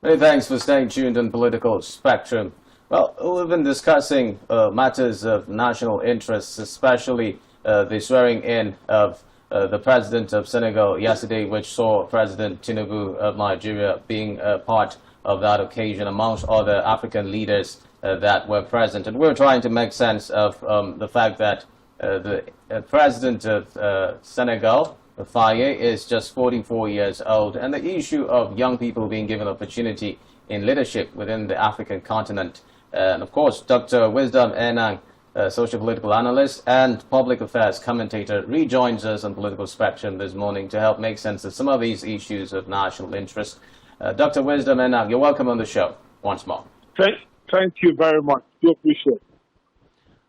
Many thanks for staying tuned on Political Spectrum. Well, we've been discussing matters of national interest, especially the swearing in of the president of Senegal yesterday, which saw President Tinubu of Nigeria being part of that occasion, amongst other African leaders that were present. And we're trying to make sense of the fact that the president of Senegal, Faye, is just 44 years old, and the issue of young people being given opportunity in leadership within the African continent. And of course, Dr. Wisdom Enang, social political analyst and public affairs commentator, rejoins us on Political Spectrum this morning to help make sense of some of these issues of national interest. Dr. Wisdom Enang, you're welcome on the show once more. Thank you very much. Do appreciate it.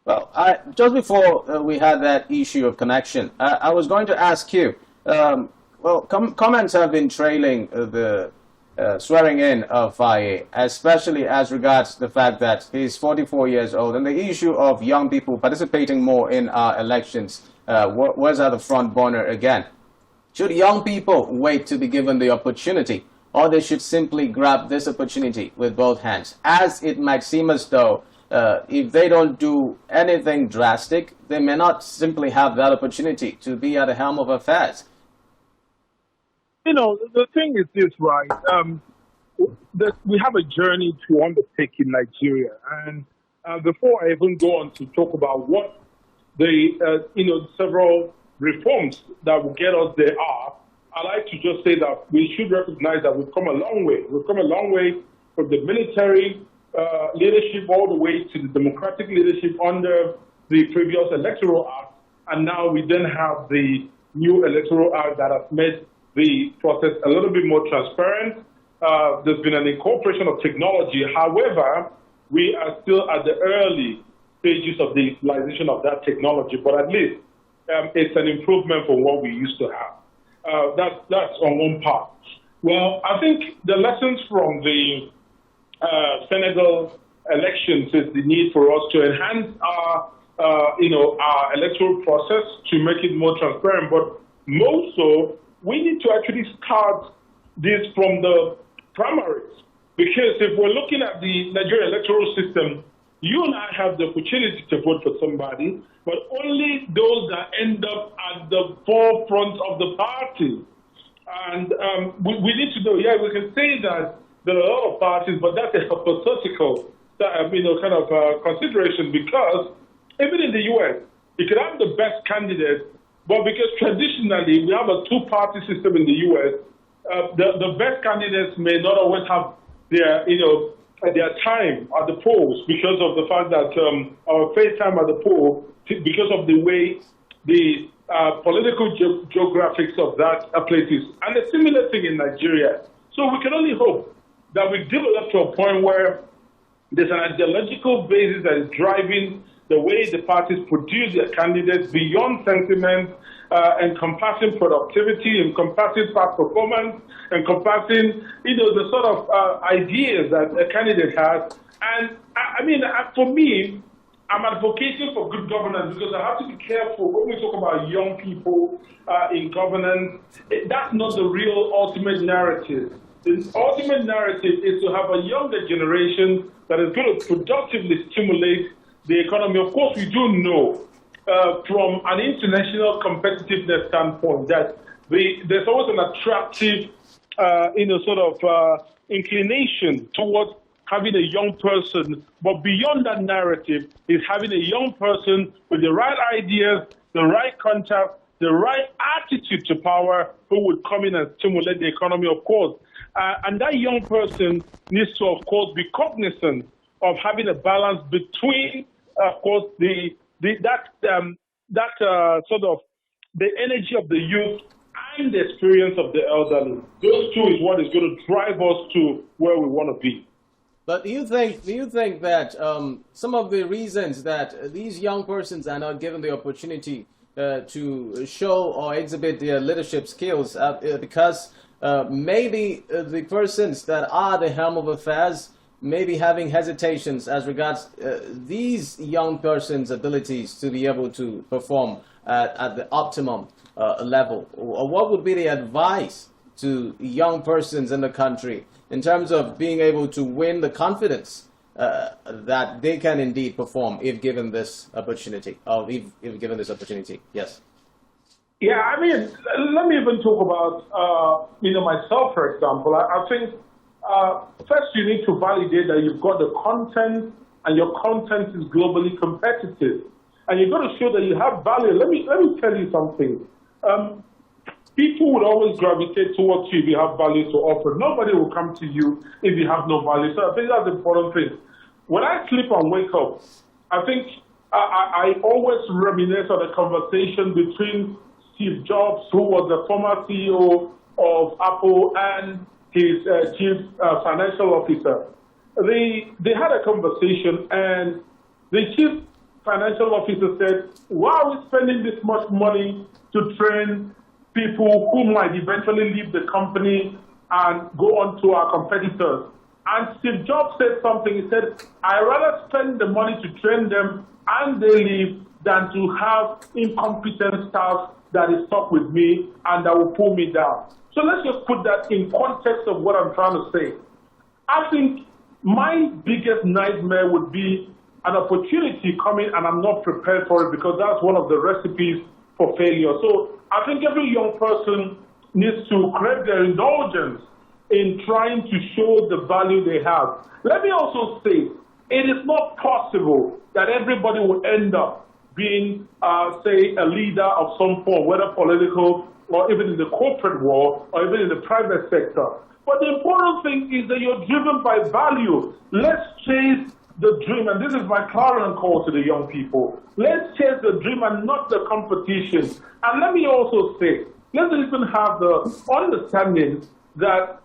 Well, just before we had that issue of connection, I was going to ask you, comments have been trailing the swearing in of Faye, especially as regards the fact that he's 44 years old, and the issue of young people participating more in our elections was at the front burner again. Should young people wait to be given the opportunity, or they should simply grab this opportunity with both hands, as it might seem as though if they don't do anything drastic, they may not simply have that opportunity to be at the helm of affairs? You know, the thing is this, right? We have a journey to undertake in Nigeria. And before I even go on to talk about what the, several reforms that will get us there are, I'd like to just say that we should recognize that we've come a long way. We've come a long way from the military leadership all the way to the democratic leadership under the previous electoral act, and now we then have the new electoral act that has made the process a little bit more transparent. There's been an incorporation of technology. However, we are still at the early stages of the utilization of that technology, but at least it's an improvement from what we used to have. That's on one part. Well, I think the lessons from the Senegal elections is the need for us to enhance our electoral process to make it more transparent. But more so, we need to actually start this from the primaries, because if we're looking at the Nigerian electoral system, you and I have the opportunity to vote for somebody, but only those that end up at the forefront of the party. And we need to know, we can say that there are a lot of parties, but that's a hypothetical consideration, because even in the U.S., you could have the best candidate, but because traditionally we have a two-party system in the U.S., the best candidates may not always have their time at the polls because of the fact that our face time at the poll, because of the way the political geographics of that places, and a similar thing in Nigeria. So we can only hope that we develop to a point where there's an ideological basis that is driving the way the parties produce their candidates beyond sentiment, encompassing productivity, encompassing past performance, encompassing, the sort of ideas that a candidate has. And for me, I'm advocating for good governance, because I have to be careful when we talk about young people in governance. That's not the real ultimate narrative. The ultimate narrative is to have a younger generation that is going to productively stimulate the economy. Of course, we do know from an international competitiveness standpoint that there's always an attractive, inclination towards having a young person. But beyond that narrative is having a young person with the right ideas, the right contact, the right attitude to power, who would come in and stimulate the economy, of course. And that young person needs to, of course, be cognizant of having a balance between, of course, the energy of the youth and the experience of the elderly. Those two is what is going to drive us to where we want to be. But do you think that some of the reasons that these young persons are not given the opportunity to show or exhibit their leadership skills because maybe the persons that are the helm of affairs may be having hesitations as regards these young persons' abilities to be able to perform at the optimum level? Or what would be the advice to young persons in the country in terms of being able to win the confidence that they can indeed perform if given this opportunity, or if given this opportunity? Yes. Yeah, I mean, let me even talk about, myself, for example. I think first you need to validate that you've got the content and your content is globally competitive. And you've got to show that you have value. Let me tell you something. People would always gravitate towards you if you have value to offer. Nobody will come to you if you have no value. So I think that's the important thing. When I sleep and wake up, I think I always reminisce on a conversation between Steve Jobs, who was the former CEO of Apple, and his chief financial officer. They had a conversation, and the chief financial officer said, why are we spending this much money to train people who might eventually leave the company and go on to our competitors? And Steve Jobs said something. He said, I'd rather spend the money to train them and they leave than to have incompetent staff that is stuck with me and that will pull me down. So let's just put that in context of what I'm trying to say. I think my biggest nightmare would be an opportunity coming and I'm not prepared for it, because that's one of the recipes for failure. So I think every young person needs to crave their indulgence in trying to show the value they have. Let me also say, it is not possible that everybody will end up being, say, a leader of some form, whether political or even in the corporate world or even in the private sector. But the important thing is that you're driven by value. Let's chase the dream, and this is my clarion call to the young people. Let's chase the dream and not the competition. And let me also say, let's even have the understanding that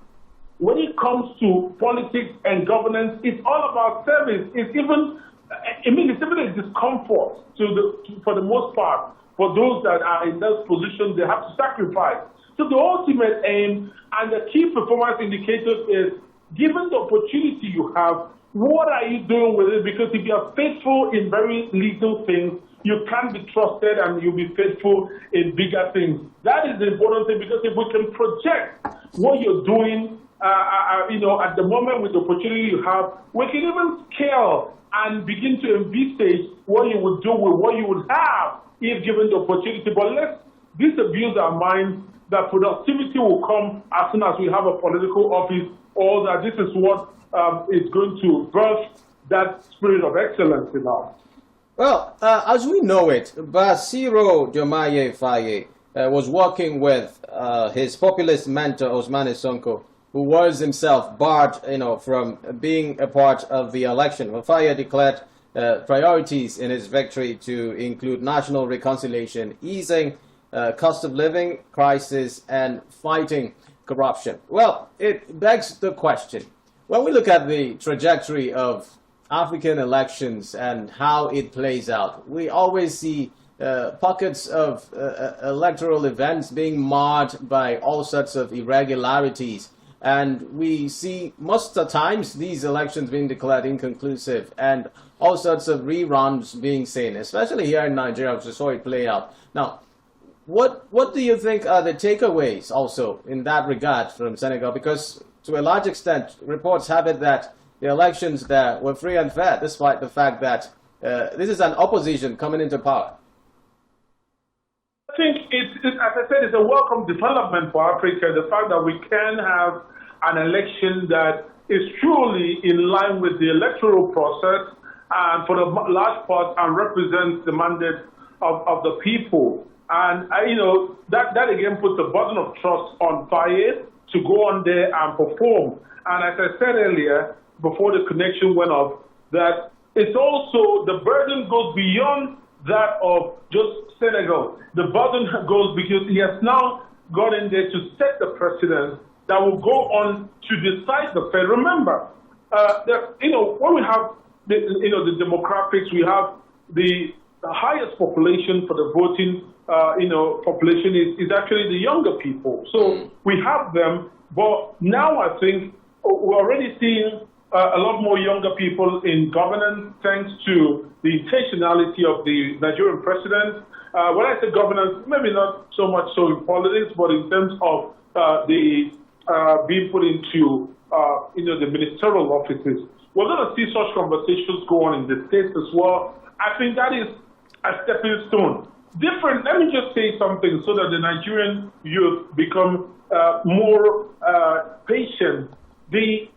when it comes to politics and governance, it's all about service. It's even a discomfort for the most part. For those that are in those positions, they have to sacrifice. So the ultimate aim and the key performance indicators is, given the opportunity you have, what are you doing with it? Because if you are faithful in very little things, you can be trusted and you'll be faithful in bigger things. That is the important thing, because if we can project what you're doing, at the moment with the opportunity you have, we can even scale and begin to envisage what you would do with what you would have if given the opportunity. But let's disabuse our minds that productivity will come as soon as we have a political office, or that this is what is going to birth that spirit of excellence in us. Well, as we know it, Basiro Diomaye Faye was working with his populist mentor, Osmane Sonko, who was himself barred, from being a part of the election. Well, Faye declared priorities in his victory to include national reconciliation, easing cost of living crisis, and fighting corruption. Well, it begs the question. When we look at the trajectory of African elections and how it plays out, we always see pockets of electoral events being marred by all sorts of irregularities. And we see most of the times these elections being declared inconclusive and all sorts of reruns being seen, especially here in Nigeria, which we saw it play out. Now, what do you think are the takeaways also in that regard from Senegal? Because to a large extent, reports have it that the elections there were free and fair, despite the fact that this is an opposition coming into power. I think, as I said, it's a welcome development for Africa, the fact that we can have an election that is truly in line with the electoral process and for the large part and represents the mandate of the people. And, that again puts a burden of trust on Faye to go on there and perform. And as I said earlier, before the connection went off, that it's also, the burden goes beyond that of just Senegal. The burden goes because he has now got in there to set the precedent that will go on to decide the fate. Remember, when we have the demographics, we have the highest population for the voting population is actually the younger people. So we have them, but now I think we're already seeing a lot more younger people in governance, thanks to the intentionality of the Nigerian president. When I say governance, maybe not so much so in politics, but in terms of being put into the ministerial offices. We're going to see such conversations go on in the States as well. I think that is a stepping stone. Different, let me just say something so that the Nigerian youth become more patient. The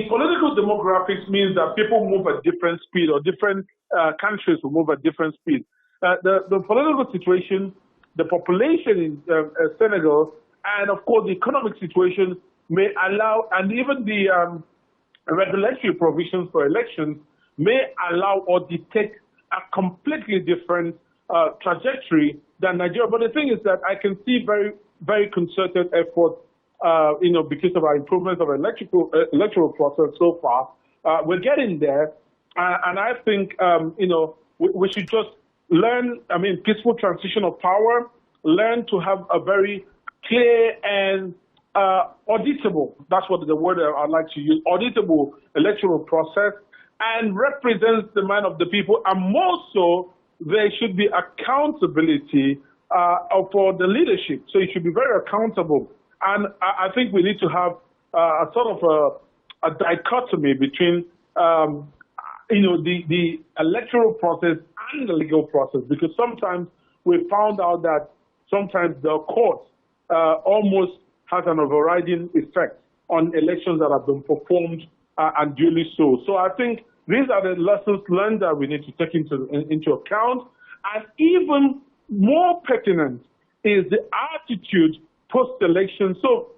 political demographics means that people move at different speed, or different countries will move at different speed. The political situation, the population in Senegal, and of course the economic situation may allow, and even the regulatory provisions for elections may allow or detect a completely different trajectory than Nigeria. But the thing is that I can see very, very concerted effort, because of our improvements of electoral process so far. We're getting there, and I think, we should just learn, peaceful transition of power, learn to have a very clear and auditable, that's what the word I'd like to use, auditable electoral process, and represents the mind of the people, and more so, there should be accountability for the leadership. So it should be very accountable. And I think we need to have a sort of a dichotomy between, the electoral process and the legal process, because sometimes we found out that sometimes the court almost has an overriding effect on elections that have been performed and duly so. So I think these are the lessons learned that we need to take into account. And even more pertinent is the attitude post-election. So,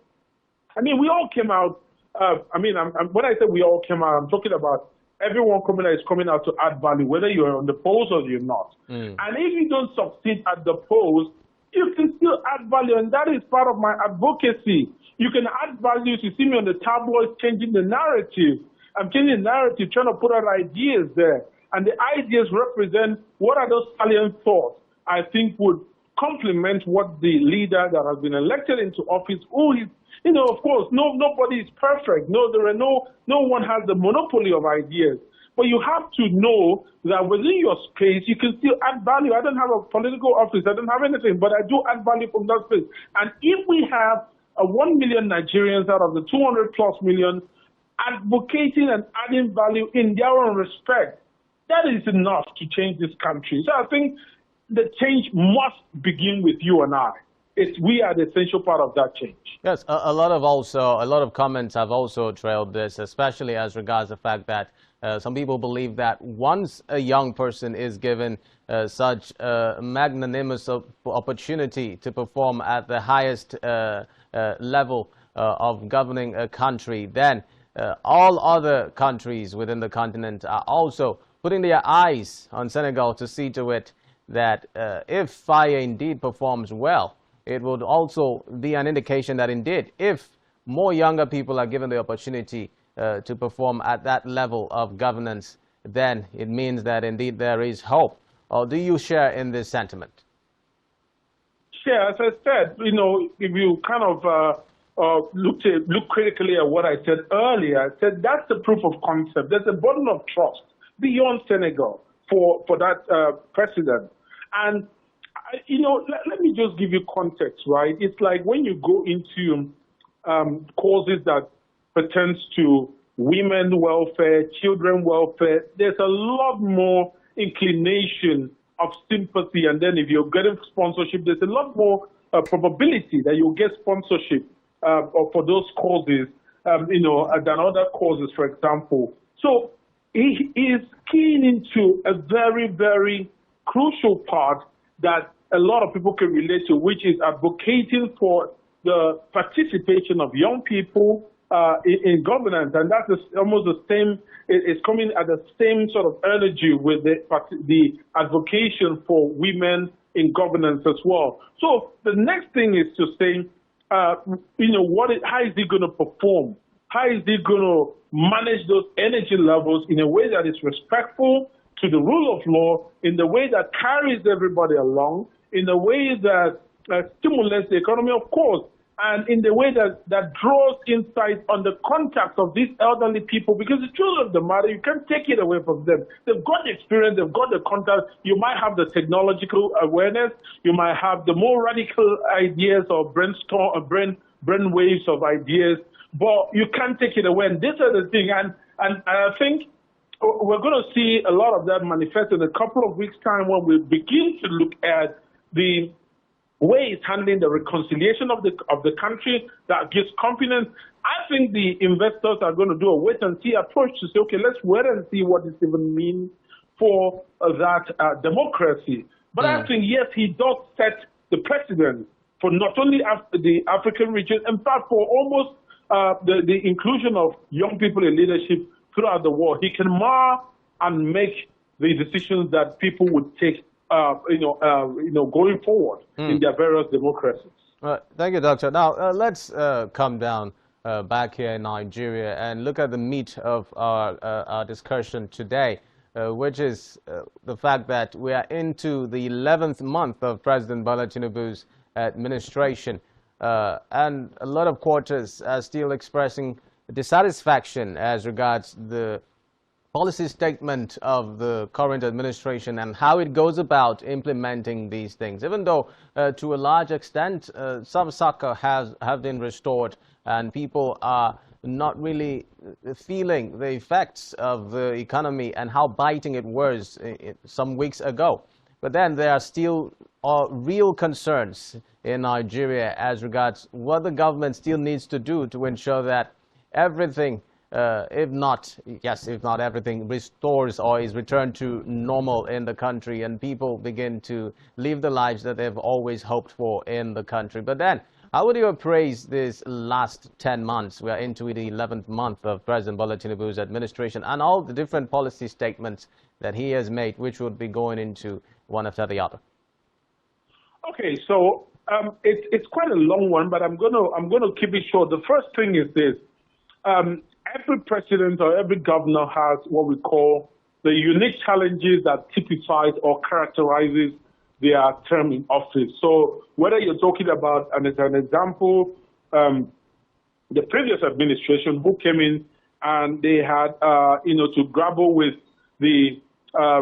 we all came out, when I say we all came out, I'm talking about everyone coming out to add value, whether you're on the polls or you're not. And if you don't succeed at the polls, you can still add value, and that is part of my advocacy. You can add value. You see me on the tabloids changing the narrative. I'm changing the narrative, trying to put out ideas there. And the ideas represent what are those salient thoughts I think would complement what the leader that has been elected into office, who is, of course, nobody is perfect. No one has the monopoly of ideas. But you have to know that within your space, you can still add value. I don't have a political office. I don't have anything, but I do add value from that space. And if we have 1 million Nigerians out of the 200 plus million advocating and adding value in their own respect, that is enough to change this country. So I think the change must begin with you and I. We are the essential part of that change. Yes, a lot of comments have also trailed this, especially as regards the fact that some people believe that once a young person is given such a magnanimous opportunity to perform at the highest level of governing a country, then all other countries within the continent are also putting their eyes on Senegal to see to it that if Faye indeed performs well, it would also be an indication that indeed, if more younger people are given the opportunity to perform at that level of governance, then it means that indeed there is hope. Or do you share in this sentiment? Sure. As I said, if you kind of look critically at what I said earlier, I said that's the proof of concept. There's a burden of trust beyond Senegal for that president. And let me just give you context, right? It's like when you go into causes that pertains to women welfare, children welfare, there's a lot more inclination of sympathy. And then if you're getting sponsorship, there's a lot more probability that you'll get sponsorship for those causes, than other causes, for example. So he is keying into a very, very crucial part that a lot of people can relate to, which is advocating for the participation of young people in governance. And that's almost the same, it's coming at the same sort of energy with the advocation for women in governance as well. So the next thing is to say, how is he going to perform? How is he going to manage those energy levels in a way that is respectful to the rule of law, in the way that carries everybody along, in the way that stimulates the economy, of course, and in the way that draws insight on the contact of these elderly people, because the truth of the matter, you can't take it away from them. They've got the experience, they've got the contact. You might have the technological awareness, you might have the more radical ideas or brain brainwaves of ideas, but you can't take it away. And this is the thing. And I think we're going to see a lot of that manifest in a couple of weeks' time when we begin to look at the way it's handling the reconciliation of the country that gives confidence. I think the investors are going to do a wait and see approach to say, okay, let's wait and see what this even means for that democracy. But I think, yes, he does set the precedent for not only the African region, in fact, for almost the inclusion of young people in leadership throughout the world. He can mar and make the decisions that people would take going forward in their various democracies. Thank you, Doctor. Now, let's come down back here in Nigeria and look at the meat of our discussion today, which is the fact that we are into the 11th month of President Bola Tinubu's administration. And a lot of quarters are still expressing dissatisfaction as regards the policy statement of the current administration and how it goes about implementing these things. Even though to a large extent some succor have been restored and people are not really feeling the effects of the economy and how biting it was some weeks ago. But then there are still real concerns in Nigeria as regards what the government still needs to do to ensure that everything, if not everything, restores or is returned to normal in the country and people begin to live the lives that they've always hoped for in the country. But then, how would you appraise this last 10 months? We are into the 11th month of President Bola Tinubu's administration and all the different policy statements that he has made, which would be going into one after the other. Okay, so it's quite a long one, but I'm gonna keep it short. The first thing is this. Every president or every governor has what we call the unique challenges that typifies or characterizes their term in office. So whether you're talking about, and as an example, the previous administration who came in and they had, to grapple with the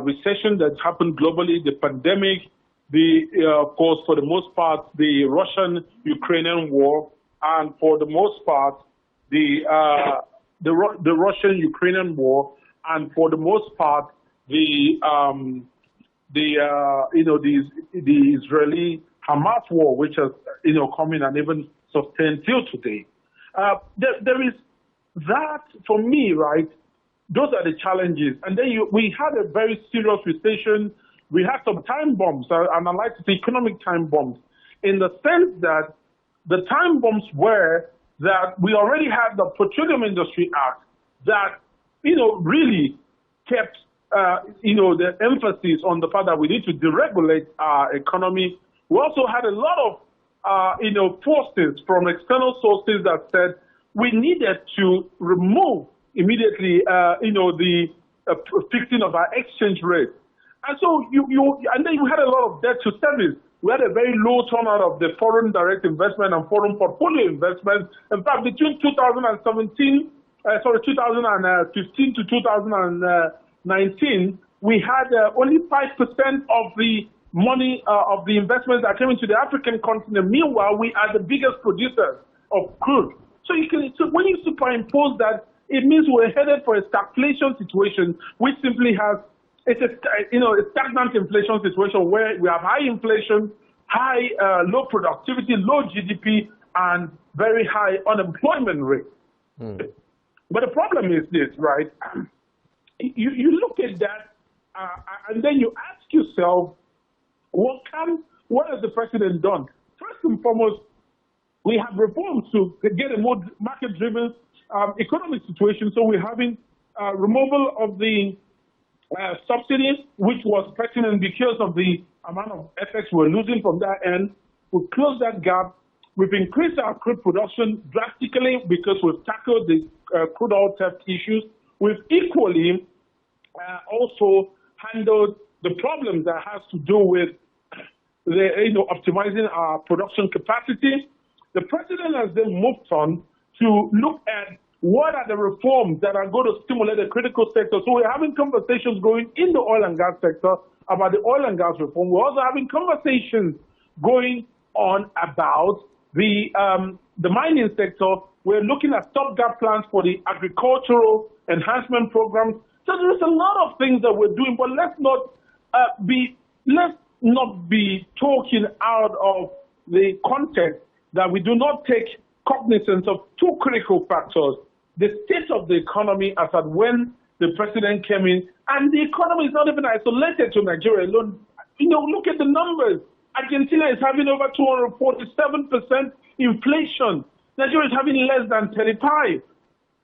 recession that happened globally, the pandemic, of course, for the most part, the Russian-Ukrainian war, and for the most part, the Russian-Ukrainian war, and for the most part, the Israeli-Hamas war, which has come in and even sustained till today. There is that for me, right? Those are the challenges, and then we had a very serious recession. We had some time bombs, and I like to say economic time bombs, in the sense that the time bombs were that we already had the Petroleum Industry Act that, really kept, the emphasis on the fact that we need to deregulate our economy. We also had a lot of, forces from external sources that said we needed to remove immediately, the fixing of our exchange rate. And so and then you had a lot of debt to service. We had a very low turnout of the foreign direct investment and foreign portfolio investment. In fact, between 2015 to 2019, we had only 5% of the money of the investments that came into the African continent. Meanwhile, we are the biggest producers of crude. So when you superimpose that, it means we're headed for a stagflation situation, which simply has a stagnant inflation situation where we have high inflation, low productivity, low GDP, and very high unemployment rate. But the problem is this, right? You look at that, and then you ask yourself, what has the president done? First and foremost, we have reforms to get a more market-driven economic situation. So we're having removal of the subsidies, which was pertinent because of the amount of FX we're losing from that end. We've closed that gap. We've increased our crude production drastically because we've tackled the crude oil theft issues. We've equally also handled the problem that has to do with optimizing our production capacity. The president has then moved on to look at what are the reforms that are going to stimulate the critical sector. So we're having conversations going in the oil and gas sector about the oil and gas reform. We're also having conversations going on about the mining sector. We're looking at stopgap plans for the agricultural enhancement programs. So there's a lot of things that we're doing, but let's not be talking out of the context that we do not take cognizance of two critical factors: the state of the economy as at when the president came in, and the economy is not even isolated to Nigeria alone. Look at the numbers. Argentina is having over 247% inflation. Nigeria is having less than 35.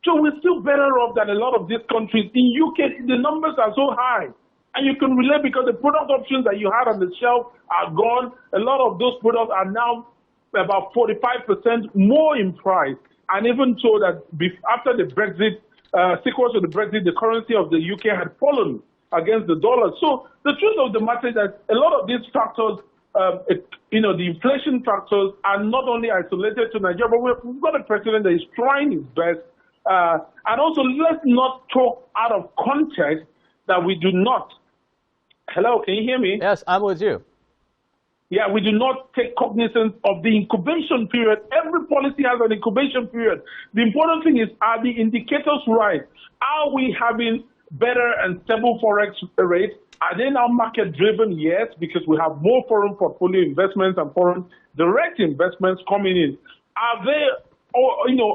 So we're still better off than a lot of these countries. In UK, the numbers are so high. And you can relate because the product options that you had on the shelf are gone. A lot of those products are now about 45% more in price. And even so that after the Brexit, sequel to the Brexit, the currency of the UK had fallen against the dollar. So the truth of the matter is that a lot of these factors, the inflation factors, are not only isolated to Nigeria, but we've got a president that is trying his best. And also, let's not talk out of context that we do not. Hello, can you hear me? Yes, I'm with you. Yeah, we do not take cognizance of the incubation period. Every policy has an incubation period. The important thing is, are the indicators right? Are we having better and stable forex rates? Are they now market driven? Yes, because we have more foreign portfolio investments and foreign direct investments coming in. Are there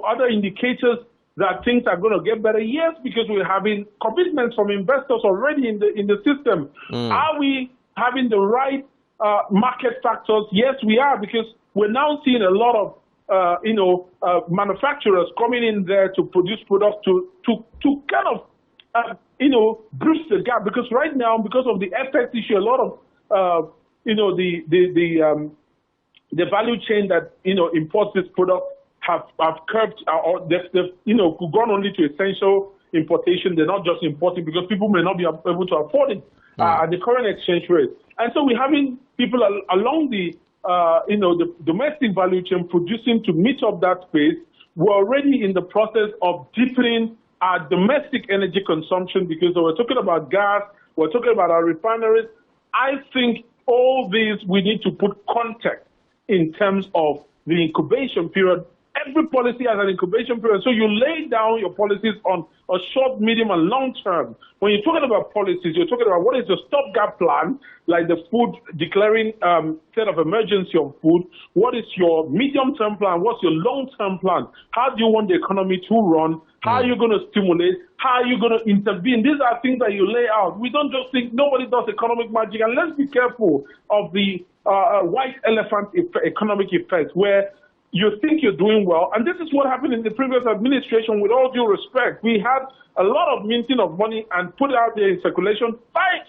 other indicators that things are going to get better? Yes, because we're having commitments from investors already in the system. Are we having the right market factors? Yes, we are, because we're now seeing a lot of manufacturers coming in there to produce products to kind of bridge the gap. Because right now, because of the FX issue, a lot of the value chain that imports this product have curbed, or they've gone only to essential importation. They're not just importing because people may not be able to afford it at the current exchange rate. And so we're having people along the domestic value chain producing to meet up that space. We're already in the process of deepening our domestic energy consumption, because we're talking about gas, we're talking about our refineries. I think all these, we need to put context in terms of the incubation period. Every policy has an incubation period. So you lay down your policies on a short, medium, and long term. When you're talking about policies, you're talking about what is the stopgap plan, like the food, declaring state of emergency on food. What is your medium-term plan? What's your long-term plan? How do you want the economy to run? How are you going to stimulate? How are you going to intervene? These are things that you lay out. We don't just think nobody does economic magic. And let's be careful of the white elephant economic effect, where you think you're doing well. And this is what happened in the previous administration, with all due respect. We had a lot of minting of money and put it out there in circulation.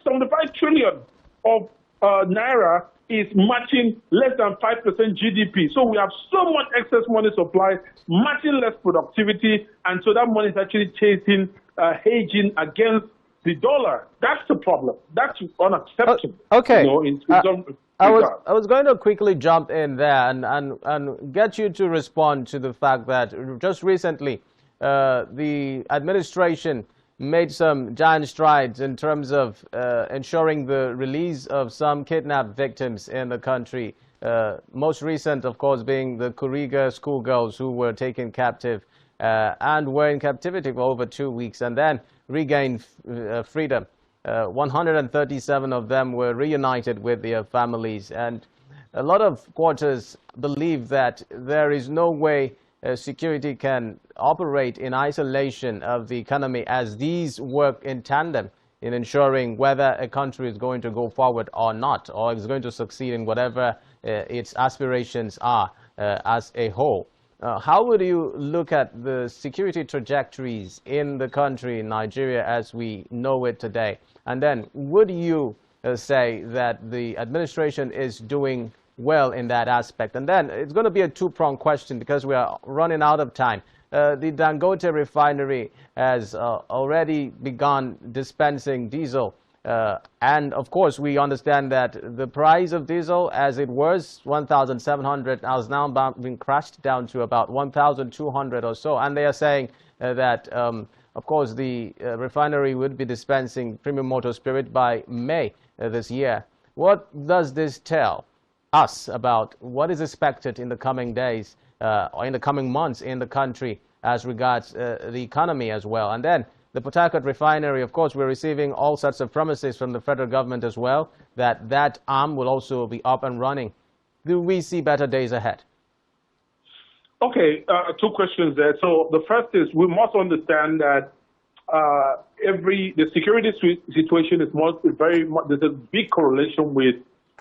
75 trillion of naira is matching less than 5% GDP. So we have so much excess money supply, matching less productivity, and so that money is actually chasing, hedging against the dollar. That's the problem. That's unacceptable. Okay. I was going to quickly jump in there and get you to respond to the fact that just recently the administration made some giant strides in terms of ensuring the release of some kidnapped victims in the country. Most recent, of course, being the Kuriga schoolgirls who were taken captive and were in captivity for over 2 weeks and then regained freedom. 137 of them were reunited with their families, and a lot of quarters believe that there is no way security can operate in isolation of the economy, as these work in tandem in ensuring whether a country is going to go forward or not, or is going to succeed in whatever its aspirations are as a whole. How would you look at the security trajectories in the country, Nigeria, as we know it today? And then would you say that the administration is doing well in that aspect? And then it's going to be a two-pronged question because we are running out of time. The Dangote refinery has already begun dispensing diesel. And of course, we understand that the price of diesel, as it was 1,700, has now been crashed down to about 1,200 or so. And they are saying that, of course, the refinery would be dispensing premium motor spirit by May this year. What does this tell us about what is expected in the coming days or in the coming months in the country as regards the economy as well. And then the Port Harcourt refinery, of course, we're receiving all sorts of promises from the federal government as well that that arm will also be up and running. Do we see better days ahead? Okay, two questions there. So the first is we must understand that the security situation is there's a big correlation with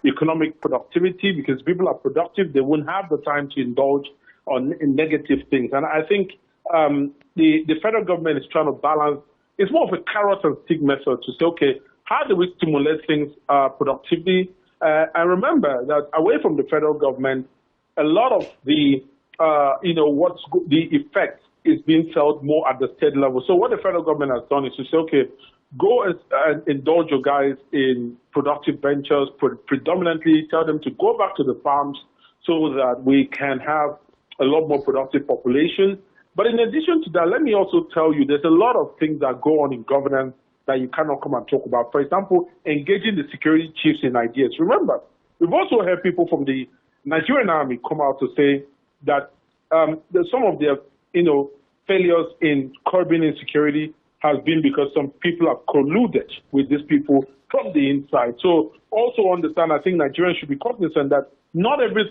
economic productivity, because people are productive, they won't have the time to indulge in negative things. And I think the federal government is trying to balance. It's more of a carrot and stick method to say, okay, how do we stimulate things productively? And remember that away from the federal government, a lot of the the effect is being felt more at the state level. So what the federal government has done is to say, okay, go and indulge your guys in productive ventures, predominantly tell them to go back to the farms so that we can have a lot more productive population. But in addition to that, let me also tell you, there's a lot of things that go on in governance that you cannot come and talk about. For example, engaging the security chiefs in ideas. Remember, we've also heard people from the Nigerian army come out to say that some of their, failures in curbing insecurity has been because some people have colluded with these people from the inside. So also understand, I think Nigerians should be cognizant that not every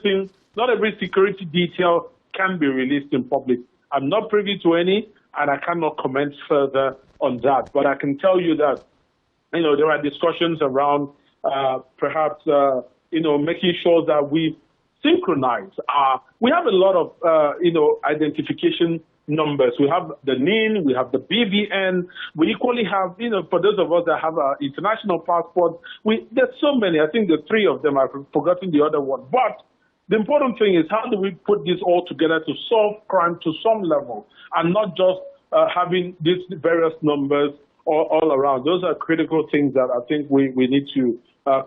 security detail can be released in public. I'm not privy to any, and I cannot comment further on that. But I can tell you that, there are discussions around perhaps, making sure that we synchronize. We have a lot of, identification numbers. We have the NIN, we have the BVN. We equally have, for those of us that have an international passport, there's so many. I think the three of them, I've forgotten the other one. But the important thing is, how do we put this all together to solve crime to some level and not just having these various numbers all around? Those are critical things that I think we need to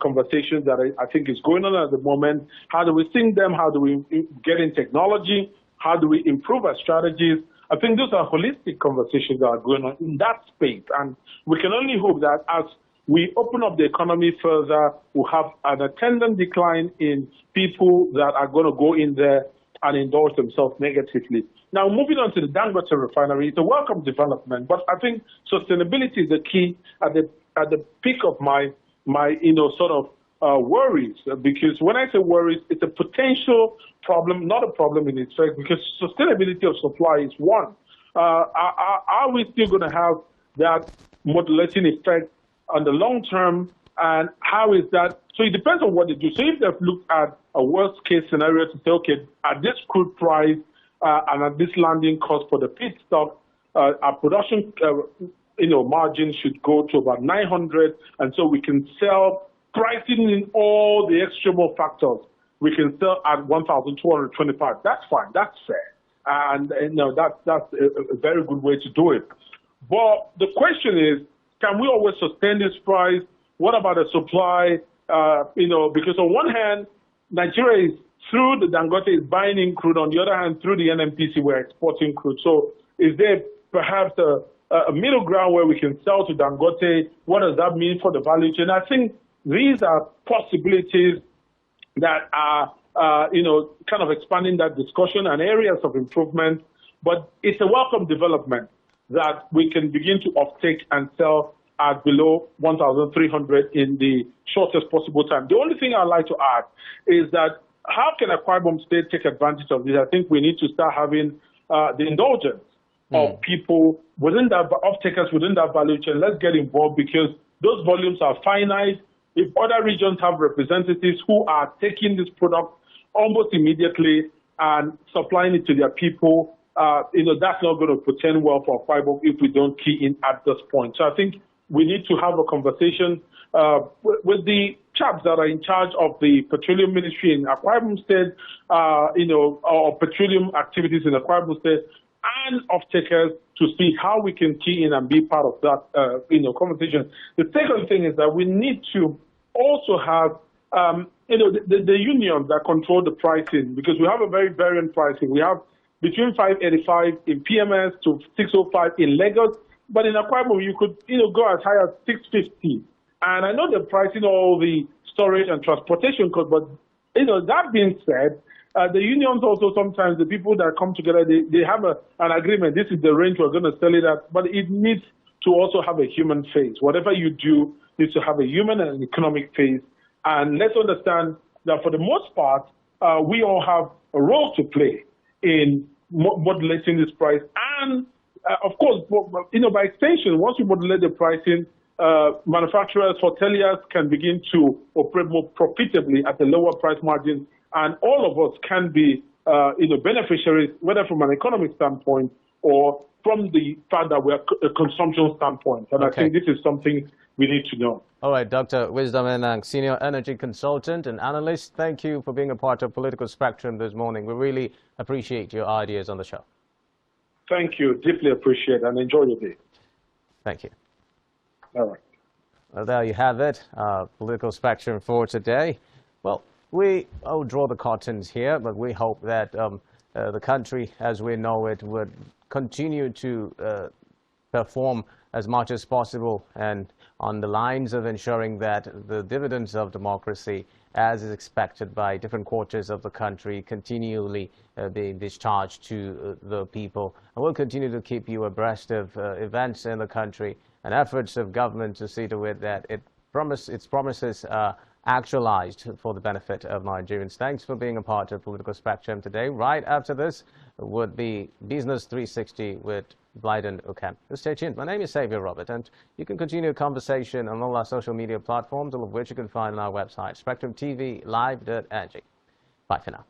conversations that I think is going on at the moment. How do we think them? How do we get in technology? How do we improve our strategies? I think those are holistic conversations that are going on in that space. And we can only hope that as we open up the economy further, we'll have an attendant decline in people that are going to go in there and indulge themselves negatively. Now, moving on to the Dangote refinery, it's a welcome development, but I think sustainability is the key at the peak of my worries, because when I say worries, it's a potential problem, not a problem in itself, because sustainability of supply is one. Are we still going to have that modulating effect on the long term, and how is that? So it depends on what they do. So if they've looked at a worst case scenario to say, okay, at this crude price and at this landing cost for the feedstock, our production margin should go to about 900, and so we can sell, pricing in all the external factors, we can sell at 1,225. That's fine. That's fair. And that's a very good way to do it. But the question is, can we always sustain this price? What about the supply? Because on one hand, Nigeria is, through the Dangote, is buying in crude. On the other hand, through the NNPC, we're exporting crude. So is there perhaps a middle ground where we can sell to Dangote? What does that mean for the value chain? I think these are possibilities that are, kind of expanding that discussion and areas of improvement. But it's a welcome development that we can begin to offtake and sell at below 1,300 in the shortest possible time. The only thing I'd like to add is that how can Akwa Ibom State take advantage of this? I think we need to start having the indulgence of people within that, off-takers within that value chain. Let's get involved, because those volumes are finite. If other regions have representatives who are taking this product almost immediately and supplying it to their people, that's not going to portend well for Akwa Ibom if we don't key in at this point. So I think we need to have a conversation with the chaps that are in charge of the petroleum ministry in Akwa Ibom State, or petroleum activities in Akwa Ibom State, and off-takers, to see how we can key in and be part of that, conversation. The second thing is that we need to also have, the unions that control the pricing, because we have a very variant pricing. We have between 585 in PMS to 605 in Lagos, but in Akwa Ibom you could, go as high as 650. And I know they're pricing all the storage and transportation costs, but That being said, the unions also sometimes, the people that come together, they have an agreement. This is the range we're going to sell it at, but it needs to also have a human face. Whatever you do needs to have a human and an economic face. And let's understand that for the most part, we all have a role to play in modulating this price. And of course, by extension, once we modulate the pricing, manufacturers, hoteliers can begin to operate more profitably at a lower price margin, and all of us can be, beneficiaries, whether from an economic standpoint or from the fact that we're a consumption standpoint. And Okay. I think this is something we need to know. All right, Dr. WISDOM Enang, Senior Energy Consultant and Analyst, thank you for being a part of Political Spectrum this morning. We really appreciate your ideas on the show. Thank you. Deeply appreciate and enjoy your day. Thank you. All right. Well, there you have it, Political Spectrum for today. Well, we will draw the curtains here, but we hope that the country as we know it would continue to perform as much as possible and on the lines of ensuring that the dividends of democracy, as is expected by different quarters of the country, continually being discharged to the people. And we'll continue to keep you abreast of events in the country and efforts of government to see to it that its promises are actualized for the benefit of Nigerians. Thanks for being a part of Political Spectrum today. Right after this would be Business 360 with Blyden Okem. Stay tuned. My name is Xavier Robert, and you can continue a conversation on all our social media platforms, all of which you can find on our website, spectrumtvlive.ng. Bye for now.